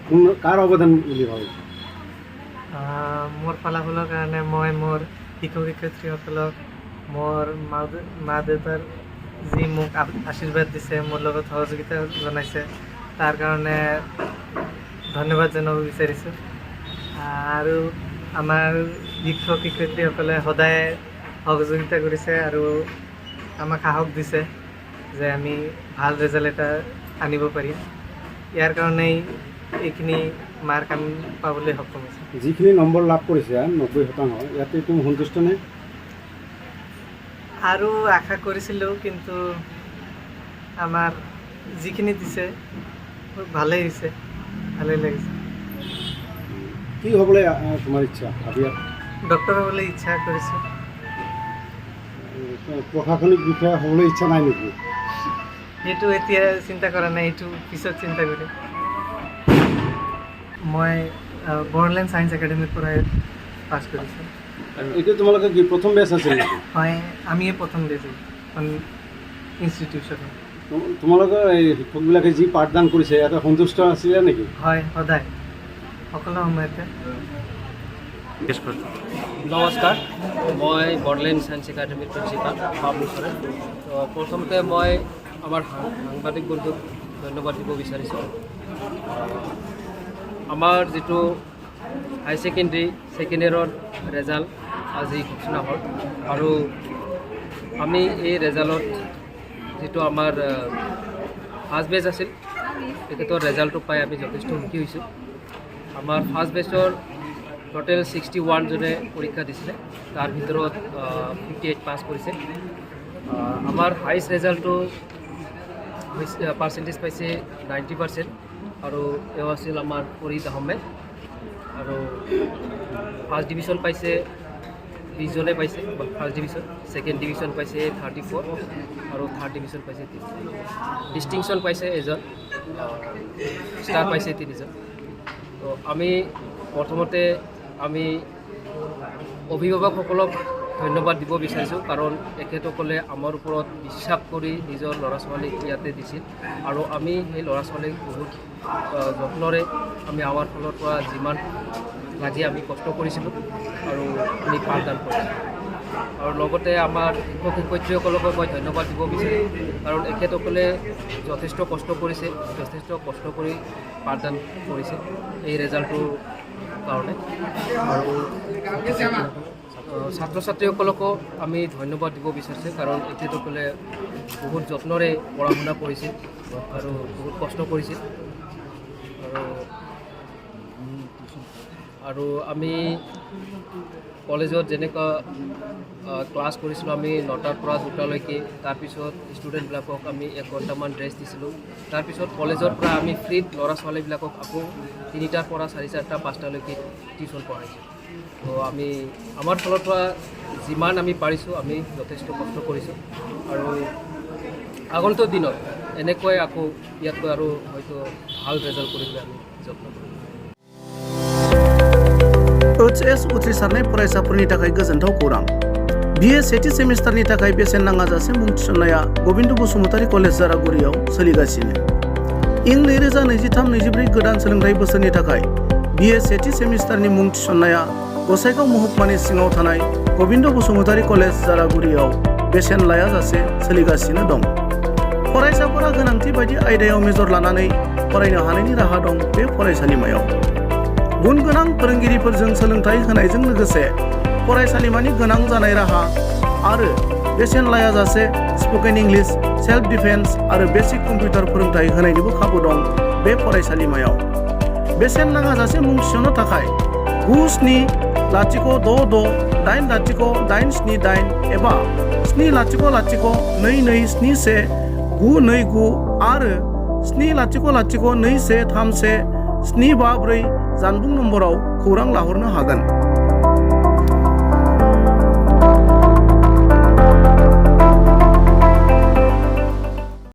কাৰ অৱদান বুলি ভাবে? মোৰ ফলাফলৰ কাৰণে মই মোৰ শিক্ষক শিক্ষয়িত্ৰীসকলক মোৰ মা দেউতাৰ যি মোক আশীৰ্বাদ দিছে, মোৰ লগত সহযোগিতা জনাইছে, তাৰ কাৰণে ধন্যবাদ জনাব বিচাৰিছোঁ। আৰু আমাৰ শিক্ষক শিক্ষয়িত্ৰীসকলে সদায় সহযোগিতা কৰিছে আৰু আমাক সাহস দিছে যে আমি ভাল ৰিজাল্ট এটা আনিব পাৰিম। ইয়াৰ কাৰণেই এইখিনি মাৰ্ক আমি পাবলৈ সক্ষম হৈছোঁ। যিখিনি নম্বৰ লাভ কৰিছে 90%, ইয়াতে তুমি সন্তুষ্ট নে? আৰু আশা কৰিছিলোঁ, কিন্তু আমাৰ যিখিনি দিছে ভালেই হৈছে, ভালেই লাগিছে। কি হ'বলৈ তোমাৰ ইচ্ছা? ডক্টৰ হ'বলৈ ইচ্ছা কৰিছোঁ। প্ৰশাসনিক বিষয়া হ'বলৈ ইচ্ছা নাই নেকি? সেইটো এতিয়া চিন্তা কৰা নাই, এইটো পিছত চিন্তা কৰিম। মই বড়োলেণ্ড ছায়েন্স একাডেমীৰ পৰাই পাছ কৰিছোঁ। এইটো তোমালোকে কি প্ৰথম বেচ আছিল নেকি? হয়, আমিয়ে প্ৰথম দিছোঁ ইনষ্টিটিউশ্যনত। তোমালোকৰ এই শিক্ষকবিলাকে যি পাঠদান কৰিছে ইয়াতে সন্তুষ্ট আছিলে নেকি? হয়, সদায় সকলো সময়তে। নমস্কাৰ, মই বড়োলেণ্ড ছায়েন্স একাডেমীৰ প্ৰিন্সিপাল বাবলু চৰেন। তো প্ৰথমতে মই আমাৰ সাংবাদিক বন্ধুক ধন্যবাদ দিব বিচাৰিছোঁ। আমাৰ যিটো হাই ছেকেণ্ডেৰী ছেকেণ্ড ইয়েৰৰ ৰেজাল্ট আজি ঘোষণা হ'ল, আৰু আমি এই ৰেজাল্টত যিটো আমাৰ ফাৰ্ষ্ট বেচ আছিল, তেখেতৰ ৰেজাল্টটো পাই আমি যথেষ্ট সুখী হৈছোঁ। আমাৰ ফাৰ্ষ্ট বেচৰ টোটেল 61 জনে পৰীক্ষা দিছিলে, তাৰ ভিতৰত 58 পাছ কৰিছে। আমাৰ হাইষ্ট ৰেজাল্টটো পাৰ্চেণ্টেজ পাইছে 90%, আৰু এওঁ আছিল আমাৰ ফৰিদ আহমেদ। আৰু ফাৰ্ষ্ট ডিভিজন পাইছে 20 জনে পাইছে ফাৰ্ষ্ট ডিভিজন, ছেকেণ্ড ডিভিজন পাইছে 34, আৰু থাৰ্ড ডিভিজন পাইছে 3। ডিষ্টিংশ্যন পাইছে এজন, ষ্টাৰ পাইছে 3 জন। তো আমি প্ৰথমতে আমি অভিভাৱকসকলক ধন্যবাদ দিব বিচাৰিছোঁ, কাৰণ তেখেতসকলে আমাৰ ওপৰত বিশ্বাস কৰি নিজৰ ল'ৰা ছোৱালীক ইয়াতে দিছিল, আৰু আমি সেই ল'ৰা ছোৱালীক বহুত যত্নৰে আমি আমাৰ ফালৰ পৰা যিমান লাগে আমি কষ্ট কৰিছিলোঁ আৰু আমি পাঠদান কৰিছিলোঁ। আৰু লগতে আমাৰ শিক্ষক শিক্ষয়িত্ৰীসকলকো মই ধন্যবাদ দিব বিচাৰিম, কাৰণ এখেতসকলে যথেষ্ট কষ্ট কৰিছে, যথেষ্ট কষ্ট কৰি পাঠদান কৰিছে এই ৰেজাল্টটোৰ কাৰণে। আৰু ছাত্ৰ ছাত্ৰীসকলকো আমি ধন্যবাদ দিব বিচাৰিছোঁ, কাৰণ এখেতসকলে বহুত যত্নৰে পঢ়া শুনা কৰিছিল আৰু বহুত কষ্ট কৰিছিল। আৰু আমি কলেজত যেনেকুৱা ক্লাছ কৰিছিলোঁ, আমি 9টাৰ পৰা 2টালৈকে, তাৰপিছত ষ্টুডেণ্টবিলাকক আমি 1 ঘণ্টামান ৰেষ্ট দিছিলোঁ। তাৰপিছত কলেজৰ পৰা আমি ফ্ৰীত ল'ৰা ছোৱালীবিলাকক আকৌ 3টাৰ পৰা 4টা 5টালৈকে টিউশ্যন পঢ়াইছোঁ। তো আমি আমাৰ ফালৰ পৰা যিমান আমি পাৰিছোঁ আমি যথেষ্ট কষ্ট কৰিছোঁ, আৰু আগন্তুক দিনত এনেকৈ আকৌ ইয়াতকৈ আৰু হয়তো ভাল ৰেজাল্ট কৰিবলৈ আমি যত্ন কৰিম। HS उथ्रिसारनाय फरायसाफोरनि थाखाय गोजोनथाव खौरां। BA सेथि सेमिस्टारनि थाखाय बेसेन नाङाजासे मुं थिसननाया गबिन्द बसुमतारी कलेज जारागुरियाव सोलिगासिनो। इं 2023-24 गोदान सोलोंथाइ बोसोरनि थाखाय BA सेथि सेमिस्टारनि मुं थिसननाया गसाइगाव महकुमानि सिङाव थानाय गबिन्द बसुमतारी कलेज जारागुरियाव बेसेन लायाजासे सोलिगासिनो दं। फरायसाफोरा गोनांथि बायदि आयदायाव मेजर लानानै फरायनो हानायनि राहा दं बे फरायसालिमायाव। गुन गोनां फोरोंगिरिफोरजों सोलोंथाइ होनायजों लोगोसे फरायसालिमानि गोनां जानाय राहा आरो बेसेन लायाजासे स्पोकेन इंलिश, सेल्फ डिफेन्स आरो बेसिक कम्पिउटार फोरोंथाइ होनायनिबो खाबु दं बे फरायसालिमायाव। बेसेन नाङाजासे मुं थिसननो थाखाय 97-66-80878 एबा 700-2271-929 आरो 700-2131-754 जानबुं नम्बराव खौरां लाहरनो हागोन।